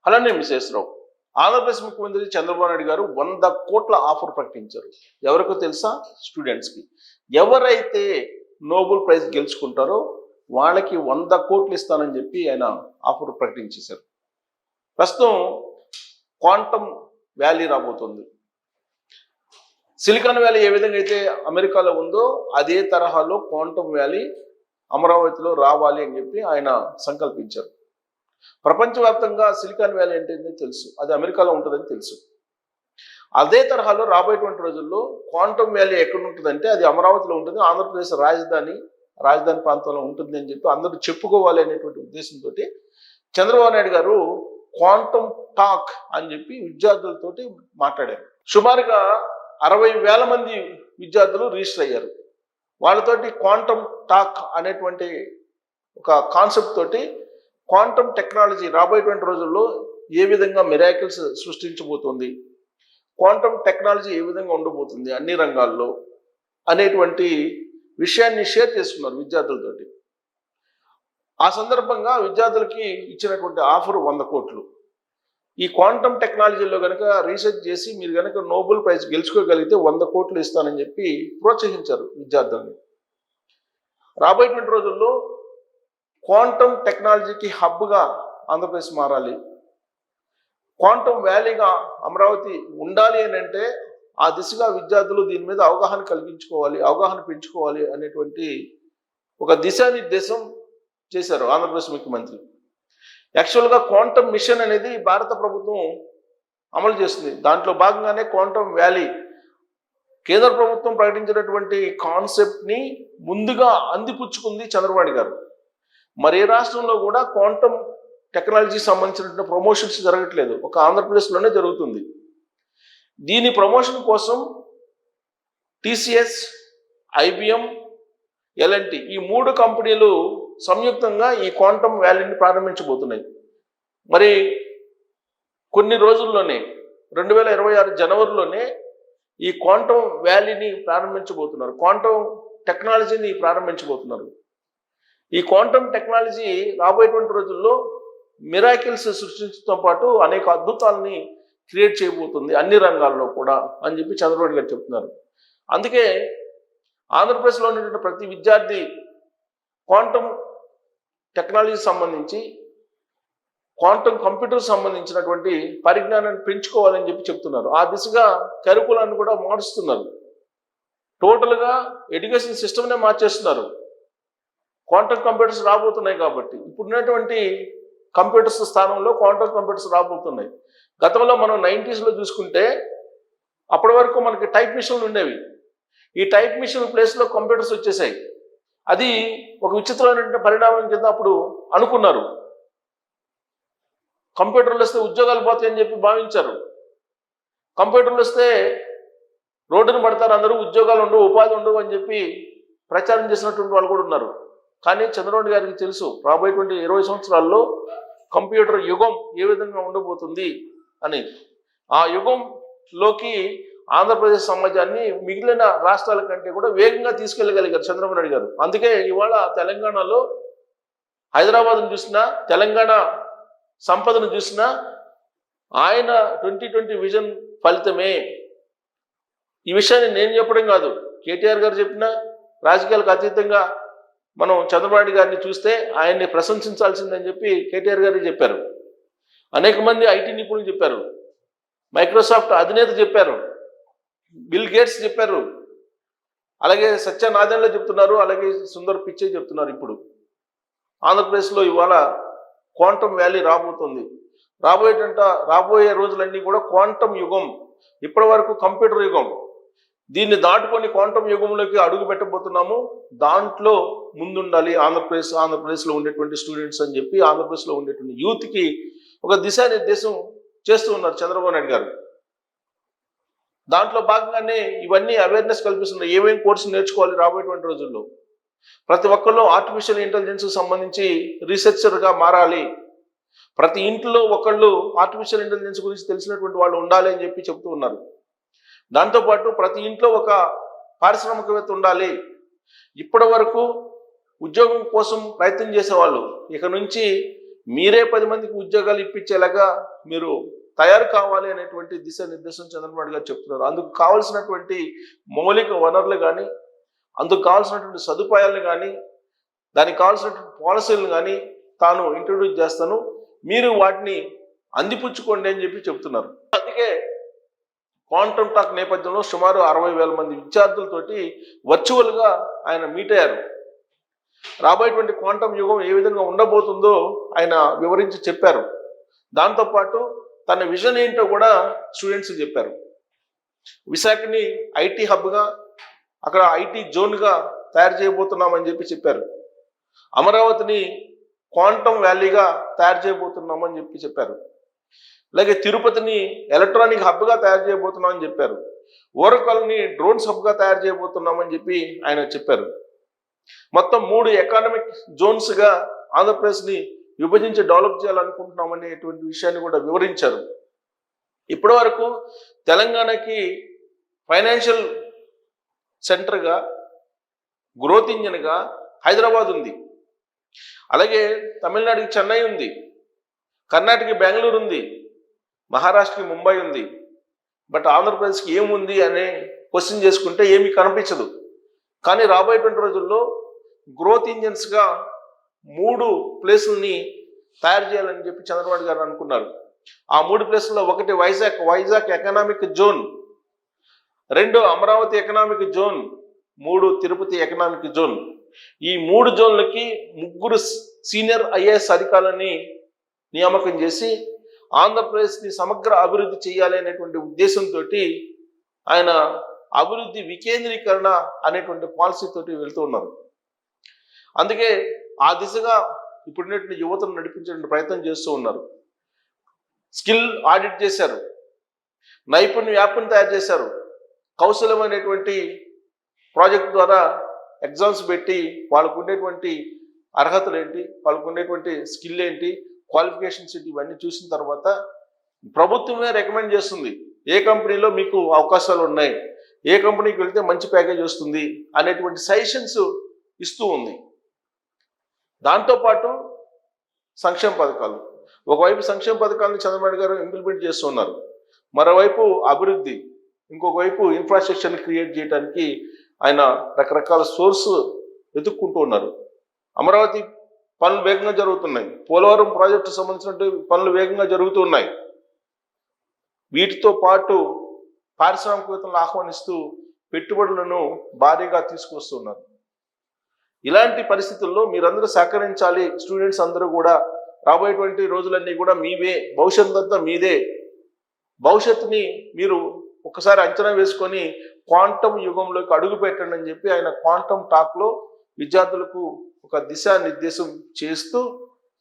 అలానే విశ్వేశ్వరరావు. ఆంధ్రప్రదేశ్ ముఖ్యమంత్రి చంద్రబాబు నాయుడు గారు 100 కోట్ల ఆఫర్ ప్రకటించారు. ఎవరికో తెలుసా? స్టూడెంట్స్కి. ఎవరైతే నోబెల్ ప్రైజ్ గెలుచుకుంటారో వాళ్ళకి 100 కోట్లు ఇస్తానని చెప్పి ఆయన ఆఫర్ ప్రకటించేశారు. ప్రస్తుతం క్వాంటమ్ వ్యాలీ రాబోతుంది. సిలికాన్ వ్యాలీ ఏ విధంగా అయితే అమెరికాలో ఉందో అదే తరహాలో క్వాంటమ్ వ్యాలీ అమరావతిలో రావాలి అని చెప్పి ఆయన సంకల్పించారు. ప్రపంచవ్యాప్తంగా సిలికాన్ వ్యాలీ అంటే తెలుసు, అది అమెరికాలో ఉంటుందని తెలుసు. అదే తరహాలో రాబోయేటువంటి రోజుల్లో క్వాంటమ్ వ్యాలీ ఎక్కడ ఉంటుందంటే అది అమరావతిలో ఉంటుంది. ఆంధ్రప్రదేశ్ రాజధాని ప్రాంతంలో ఉంటుంది అని చెప్పి అందరూ చెప్పుకోవాలి అనేటువంటి ఉద్దేశంతో చంద్రబాబు నాయుడు గారు క్వాంటమ్ టాక్ అని చెప్పి విద్యార్థులతోటి మాట్లాడారు. సుమారుగా 60,000 మంది విద్యార్థులు రిజిస్టర్ అయ్యారు. వాళ్ళతోటి క్వాంటమ్ టాక్ అనేటువంటి ఒక కాన్సెప్ట్ తోటి క్వాంటమ్ టెక్నాలజీ రాబోయేటువంటి రోజుల్లో ఏ విధంగా మిరాకిల్స్ సృష్టించబోతుంది, క్వాంటమ్ టెక్నాలజీ ఏ విధంగా ఉండబోతుంది అన్ని రంగాల్లో అనేటువంటి విషయాన్ని షేర్ చేసుకున్నారు విద్యార్థులతోటి. ఆ సందర్భంగా విద్యార్థులకి ఇచ్చినటువంటి ఆఫర్ 100 కోట్లు. ఈ క్వాంటమ్ టెక్నాలజీలో కనుక రీసెర్చ్ చేసి మీరు కనుక నోబెల్ ప్రైజ్ గెలుచుకోగలిగితే 100 కోట్లు ఇస్తానని చెప్పి ప్రోత్సహించారు విద్యార్థుల్ని. రాబోయేటువంటి రోజుల్లో క్వాంటమ్ టెక్నాలజీకి హబ్గా ఆంధ్రప్రదేశ్ మారాలి, క్వాంటమ్ వ్యాలీగా అమరావతి ఉండాలి అని అంటే ఆ దిశగా విద్యార్థులు దీని మీద అవగాహన కలిగించుకోవాలి, అవగాహన పెంచుకోవాలి అనేటువంటి ఒక దిశానిర్దేశం చేశారు ఆంధ్రప్రదేశ్ ముఖ్యమంత్రి. యాక్చువల్గా క్వాంటమ్ మిషన్ అనేది భారత ప్రభుత్వం అమలు చేస్తుంది. దాంట్లో భాగంగానే క్వాంటమ్ వ్యాలీ కేంద్ర ప్రభుత్వం ప్రకటించినటువంటి కాన్సెప్ట్ని ముందుగా అందిపుచ్చుకుంది చంద్రబాబు గారు. మరి ఏ రాష్ట్రంలో కూడా క్వాంటమ్ టెక్నాలజీకి సంబంధించినటువంటి ప్రమోషన్స్ జరగట్లేదు, ఒక ఆంధ్రప్రదేశ్లోనే జరుగుతుంది. దీని ప్రమోషన్ కోసం టీసీఎస్, ఐబిఎం, ఎల్ఎన్టీ ఈ 3 కంపెనీలు సంయుక్తంగా ఈ క్వాంటమ్ వ్యాలీని ప్రారంభించబోతున్నాయి. మరి కొన్ని రోజుల్లోనే 2026 జనవరిలోనే ఈ క్వాంటమ్ వ్యాలీని ప్రారంభించబోతున్నారు, క్వాంటమ్ టెక్నాలజీని ప్రారంభించబోతున్నారు. ఈ క్వాంటమ్ టెక్నాలజీ రాబోయేటువంటి రోజుల్లో మిరాకిల్స్ సృష్టించడంతో పాటు అనేక అద్భుతాలని క్రియేట్ చేయబోతుంది అన్ని రంగాల్లో కూడా అని చెప్పి చంద్రబాబు గారు చెప్తున్నారు. అందుకే ఆంధ్రప్రదేశ్లో ఉన్నటువంటి ప్రతి విద్యార్థి క్వాంటమ్ టెక్నాలజీ సంబంధించి క్వాంటమ్ కంప్యూటర్ సంబంధించినటువంటి పరిజ్ఞానాన్ని పెంచుకోవాలని చెప్పి చెప్తున్నారు. ఆ దిశగా కరికులాన్ని కూడా మారుస్తున్నారు. టోటల్గా ఎడ్యుకేషన్ సిస్టమ్నే మార్చేస్తున్నారు. క్వాంటమ్ కంప్యూటర్స్ రాబోతున్నాయి కాబట్టి ఇప్పుడున్నటువంటి కంప్యూటర్స్ స్థానంలో క్వాంటమ్ కంప్యూటర్స్ రాబోతున్నాయి. గతంలో మనం 90s చూసుకుంటే అప్పటి వరకు మనకి టైప్ మిషన్లు ఉండేవి. ఈ టైప్ మిషన్ ప్లేస్లో కంప్యూటర్స్ వచ్చేసాయి. అది ఒక విచిత్రమైన పరిణామం కింద అప్పుడు అనుకున్నారు. కంప్యూటర్లు వస్తే ఉద్యోగాలు పోతాయని చెప్పి భావించారు. కంప్యూటర్లు వస్తే రోడ్డును పడతారు అందరూ, ఉద్యోగాలు ఉండవు, ఉపాధి ఉండవు అని చెప్పి ప్రచారం చేసినటువంటి వాళ్ళు కూడా ఉన్నారు. కానీ చంద్రబాబు గారికి తెలుసు రాబోయేటువంటి 20 సంవత్సరాల్లో కంప్యూటర్ యుగం ఏ విధంగా ఉండబోతుంది అని. ఆ యుగంలోకి ఆంధ్రప్రదేశ్ సమాజాన్ని మిగిలిన రాష్ట్రాల కంటే కూడా వేగంగా తీసుకెళ్ళగలిగారు చంద్రబాబు నాయుడు గారు. అందుకే ఇవాళ తెలంగాణలో హైదరాబాద్ను చూసినా, తెలంగాణ సంపదను చూసినా ఆయన 2020 విజన్ ఫలితమే. ఈ విషయాన్ని నేను చెప్పడం కాదు, కేటీఆర్ గారు చెప్పినా, రాజకీయాలకు అతీతంగా మనం చంద్రబాబు నాయుడు గారిని చూస్తే ఆయన్ని ప్రశంసించాల్సిందని చెప్పి కేటీఆర్ గారు చెప్పారు. అనేక మంది ఐటీ నిపుణులు చెప్పారు, మైక్రోసాఫ్ట్ అధినేత చెప్పారు, బిల్ గేట్స్ చెప్పారు, అలాగే సత్య నాదెండ్ల చెప్తున్నారు, అలాగే సుందర్ పిచ్చే చెప్తున్నారు. ఇప్పుడు ఆంధ్రప్రదేశ్లో ఇవాళ క్వాంటమ్ వ్యాలీ రాబోతుంది. రాబోయే రోజులన్నీ కూడా క్వాంటమ్ యుగం. ఇప్పటి వరకు కంప్యూటర్ యుగం, దీన్ని దాటుకొని క్వాంటమ్ యుగంలోకి అడుగు పెట్టబోతున్నాము. దాంట్లో ముందుండాలి ఆంధ్రప్రదేశ్లో ఉండేటువంటి స్టూడెంట్స్ అని చెప్పి ఆంధ్రప్రదేశ్లో ఉండేటువంటి యూత్కి ఒక దిశానిర్దేశం చేస్తూ ఉన్నారు చంద్రబాబు నాయుడు గారు. దాంట్లో భాగంగానే ఇవన్నీ అవేర్నెస్ కల్పిస్తున్నారు. ఏమేమి కోర్సు నేర్చుకోవాలి రాబోయేటువంటి రోజుల్లో. ప్రతి ఒక్కళ్ళు ఆర్టిఫిషియల్ ఇంటెలిజెన్స్ సంబంధించి రీసెర్చర్గా మారాలి. ప్రతి ఇంట్లో ఒకళ్ళు ఆర్టిఫిషియల్ ఇంటెలిజెన్స్ గురించి తెలిసినటువంటి వాళ్ళు ఉండాలి అని చెప్పి చెప్తూ ఉన్నారు. దాంతోపాటు ప్రతి ఇంట్లో ఒక పారిశ్రామికవేత్త ఉండాలి. ఇప్పటి వరకు ఉద్యోగం కోసం ప్రయత్నం చేసేవాళ్ళు ఇక నుంచి మీరే 10 మందికి ఉద్యోగాలు ఇప్పించేలాగా మీరు తయారు కావాలి అనేటువంటి దిశానిర్దేశం చంద్రబాబు నాయుడు గారు చెప్తున్నారు. అందుకు కావలసినటువంటి మౌలిక వనరులు కానీ, అందుకు కావాల్సినటువంటి సదుపాయాలను కానీ, దానికి కావాల్సినటువంటి పాలసీలను కానీ తాను ఇంట్రొడ్యూస్ చేస్తాను, మీరు వాటిని అందిపుచ్చుకోండి అని చెప్పి చెప్తున్నారు. అందుకే క్వాంటమ్ టాక్ నేపథ్యంలో సుమారు 60,000 మంది విద్యార్థులతోటి వర్చువల్గా ఆయన మీట్ అయ్యారు. రాబోయేటువంటి క్వాంటమ్ యుగం ఏ విధంగా ఉండబోతుందో ఆయన వివరించి చెప్పారు. దాంతోపాటు తన విజన్ ఏంటో కూడా స్టూడెంట్స్కి చెప్పారు. విశాఖని ఐటీ హబ్గా, అక్కడ ఐటీ జోన్గా తయారు చేయబోతున్నామని చెప్పారు. అమరావతిని క్వాంటమ్ వ్యాలీగా తయారు చేయబోతున్నామని చెప్పారు. అలాగే తిరుపతిని ఎలక్ట్రానిక్ హబ్గా తయారు చేయబోతున్నామని చెప్పారు. ఓరకల్ని డ్రోన్స్ హబ్గా తయారు చేయబోతున్నామని ఆయన చెప్పారు. మొత్తం 3 ఎకానమిక్ జోన్స్గా ఆంధ్రప్రదేశ్ని విభజించి డెవలప్ చేయాలనుకుంటున్నామనేటువంటి విషయాన్ని కూడా వివరించారు. ఇప్పటి వరకు తెలంగాణకి ఫైనాన్షియల్ సెంటర్గా, గ్రోత్ ఇంజిన్గా హైదరాబాద్ ఉంది. అలాగే తమిళనాడుకి చెన్నై ఉంది, కర్ణాటకకి బెంగళూరు ఉంది, మహారాష్ట్రకి ముంబై ఉంది. బట్ ఆంధ్రప్రదేశ్కి ఏముంది అనే క్వశ్చన్ చేసుకుంటే ఏమీ కనిపించదు. కానీ రాబోయేటువంటి రోజుల్లో గ్రోత్ ఇంజిన్స్గా 3 ప్లేసుల్ని తయారు చేయాలని చంద్రబాబు గారు అనుకున్నారు. ఆ 3 ప్లేసుల్లో ఒకటి Vizag economic zone, 2 Amaravati economic zone, 3 Tirupati economic zone. ఈ 3 జోన్లకి 3 సీనియర్ ఐఏఎస్ అధికారులని నియామకం చేసి ఆంధ్రప్రదేశ్ని సమగ్ర అభివృద్ధి చేయాలి అనేటువంటి ఉద్దేశంతో ఆయన అభివృద్ధి వికేంద్రీకరణ అనేటువంటి పాలసీతోటి వెళ్తూ ఉన్నారు. అందుకే ఆ దిశగా ఇప్పుడున్నటువంటి యువతను నడిపించే ప్రయత్నం చేస్తూ ఉన్నారు. స్కిల్ ఆడిట్ చేశారు, నైపుణ్య యాప్ను తయారు చేశారు, కౌశలమైనటువంటి ప్రాజెక్ట్ ద్వారా ఎగ్జామ్స్ పెట్టి వాళ్ళకు ఉండేటువంటి అర్హతలు ఏంటి, వాళ్ళకు ఉండేటువంటి స్కిల్ ఏంటి, క్వాలిఫికేషన్స్ ఏంటి, ఇవన్నీ చూసిన తర్వాత ప్రభుత్వమే రికమెండ్ చేస్తుంది ఏ కంపెనీలో మీకు అవకాశాలు ఉన్నాయి, ఏ కంపెనీకి వెళ్తే మంచి ప్యాకేజ్ వస్తుంది అనేటువంటి సజెషన్స్ ఇస్తూ ఉంది. దాంతోపాటు సంక్షేమ పథకాలు, ఒకవైపు సంక్షేమ పథకాలను చంద్రబాబు గారు ఇంప్లిమెంట్ చేస్తూ ఉన్నారు, మరోవైపు అభివృద్ధి, ఇంకొక వైపు ఇన్ఫ్రాస్ట్రక్చర్ని క్రియేట్ చేయడానికి ఆయన రకరకాల సోర్స్ వెతుక్కుంటూ ఉన్నారు. అమరావతి పనులు వేగంగా జరుగుతున్నాయి, పోలవరం ప్రాజెక్టు సంబంధించిన పనులు వేగంగా జరుగుతున్నాయి. వీటితో పాటు పారిశ్రామికవేత్తలను ఆహ్వానిస్తూ పెట్టుబడులను భారీగా తీసుకొస్తున్నారు. ఇలాంటి పరిస్థితుల్లో మీరందరూ సహకరించాలి. స్టూడెంట్స్ అందరూ కూడా రాబోయేటువంటి రోజులన్నీ కూడా మీవే, భవిష్యత్తు అంతా మీదే. భవిష్యత్తుని మీరు ఒకసారి అంచనా వేసుకొని క్వాంటమ్ యుగంలోకి అడుగు పెట్టండి అని ఆయన క్వాంటమ్ టాక్లో విద్యార్థులకు ఒక దిశానిర్దేశం చేస్తూ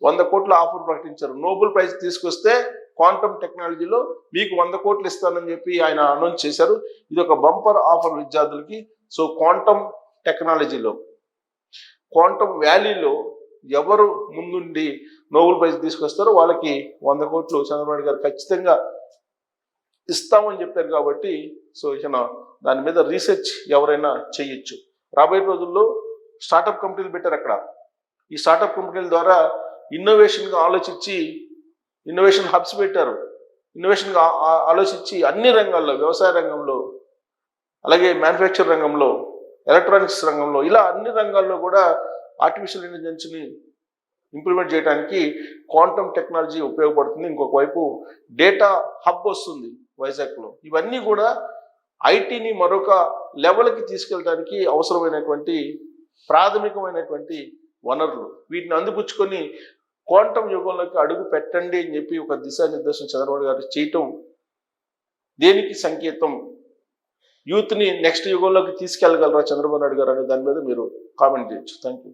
100 కోట్ల ఆఫర్ ప్రకటించారు. నోబెల్ ప్రైజ్ తీసుకొస్తే క్వాంటమ్ టెక్నాలజీలో మీకు 100 కోట్లు ఇస్తానని ఆయన అనౌన్స్ చేశారు. ఇది ఒక బంపర్ ఆఫర్ విద్యార్థులకి. సో క్వాంటమ్ టెక్నాలజీలో, క్వాంటమ్ వ్యాలీలో ఎవరు ముందుండి నోబెల్ ప్రైజ్ తీసుకొస్తారో వాళ్ళకి 100 కోట్లు చంద్రబాబు గారు ఖచ్చితంగా ఇస్తామని చెప్పారు. కాబట్టి సో దాని మీద రీసెర్చ్ ఎవరైనా చేయొచ్చు. రాబోయే రోజుల్లో స్టార్టప్ కంపెనీలు పెట్టారు. అక్కడ ఈ స్టార్టప్ కంపెనీల ద్వారా ఇన్నోవేషన్గా ఆలోచించి ఇన్నోవేషన్ హబ్స్ పెట్టారు. ఇన్నోవేషన్గా ఆలోచించి అన్ని రంగాల్లో, వ్యవసాయ రంగంలో, అలాగే మ్యానుఫ్యాక్చర్ రంగంలో, ఎలక్ట్రానిక్స్ రంగంలో, ఇలా అన్ని రంగాల్లో కూడా ఆర్టిఫిషియల్ ఇంటెలిజెన్స్ని ఇంప్లిమెంట్ చేయడానికి క్వాంటమ్ టెక్నాలజీ ఉపయోగపడుతుంది. ఇంకొక వైపు డేటా హబ్ వస్తుంది వైజాగ్లో. ఇవన్నీ కూడా ఐటీని మరొక లెవెల్కి తీసుకెళ్ళడానికి అవసరమైనటువంటి ప్రాథమికమైనటువంటి వనరులు. వీటిని అందిపుచ్చుకొని క్వాంటమ్ యుగంలోకి అడుగు పెట్టండి అని ఒక దిశానిర్దేశం చంద్రబాబు గారు చేయటం దేనికి సంకేతం? యూత్ని నెక్స్ట్ యుగంలోకి తీసుకెళ్ళగలరా చంద్రబాబు నాయుడు గారు అనే దాని మీద మీరు కామెంట్ చేయొచ్చు. Thank you.